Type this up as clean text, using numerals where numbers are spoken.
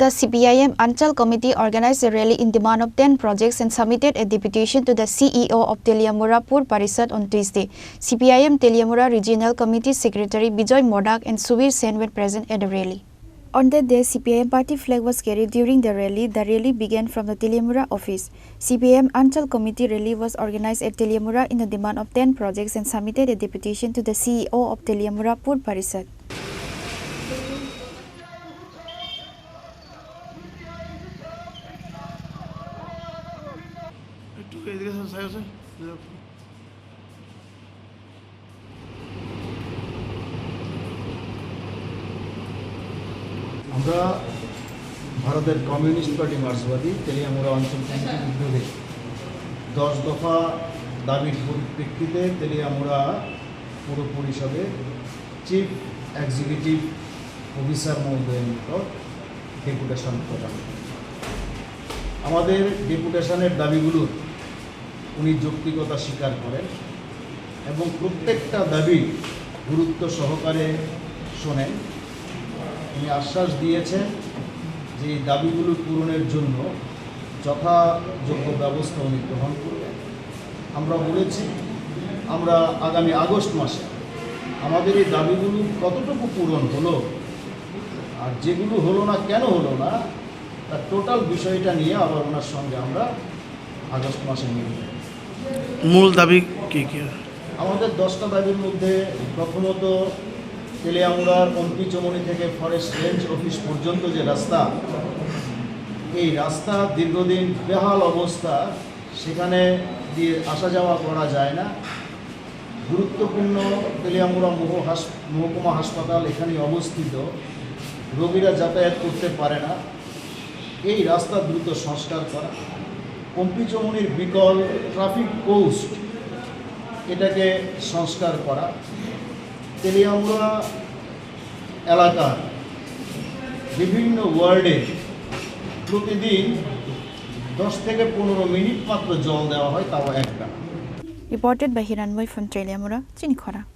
The CPIM Anchal Committee organized a rally in demand of 10 projects and submitted a deputation to the CEO of Teliamura Pur Parishad on Tuesday. CPIM Teliamura Regional Committee Secretary Bijoy Modak and Subir Sen were present at the rally. On that day, CPIM party flag was carried during the rally. The rally began from the Teliamura office. CPIM Anchal Committee rally was organized at Teliamura in the demand of 10 projects and submitted a deputation to the CEO of Teliamura Pur Parishad. আমরা ভারতের communist party মার্ক্সবাদী Teliamura অঞ্চল কমিটির বিরুদ্ধে 10 দফা দাবির পরিপ্রেক্ষিতে তেলিয়ামুড়া পৌর পরিষদের চিফ এক্সিকিউটিভ অফিসার মহোদয়ের নিকট ডেপুটেশন প্রদান। আমাদের ডেপুটেশনের দাবিগুলোর উনি যৌক্তিকতা স্বীকার করেন এবং প্রত্যেকটা দাবি গুরুত্ব সহকারে শোনেন। উনি আশ্বাস দিয়েছেন যে এই দাবিগুলো পূরণের জন্য যথাযোগ্য ব্যবস্থা উনি গ্রহণ করবেন। আমরা বলেছি আমরা আগামী আগস্ট মাসে আমাদের এই দাবিগুলো কতটুকু পূরণ হলো আর যেগুলো হলো না কেন হলো না তার টোটাল বিষয়টা নিয়ে আবার ওনার সঙ্গে আমরা আগস্ট মাসে মিলব। মূল দাবি কী কী? আমাদের 10টা দাবির মধ্যে প্রথমত তেলিয়ামুড়ার অম্পিচমনি থেকে ফরেস্ট রেঞ্জ অফিস পর্যন্ত যে রাস্তা, এই রাস্তা দীর্ঘদিন বেহাল অবস্থা, সেখানে দিয়ে আসা যাওয়া করা যায় না। গুরুত্বপূর্ণ তেলিয়ামুড়া মহকুমা হাসপাতাল এখানে অবস্থিত, রোগীরা যাতায়াত করতে পারে না। এই রাস্তা দ্রুত সংস্কার করা। অম্পিচমনির বিকল ট্রাফিক পোস্ট এটাকে সংস্কার করা। তেলিয়ামুড়া এলাকার বিভিন্ন ওয়ার্ডে প্রতিদিন 10 থেকে 15 মিনিট মাত্র জল দেওয়া হয়, তাও একটা। Reported by Hiranmoy from Teliamura, Chini, Khorang.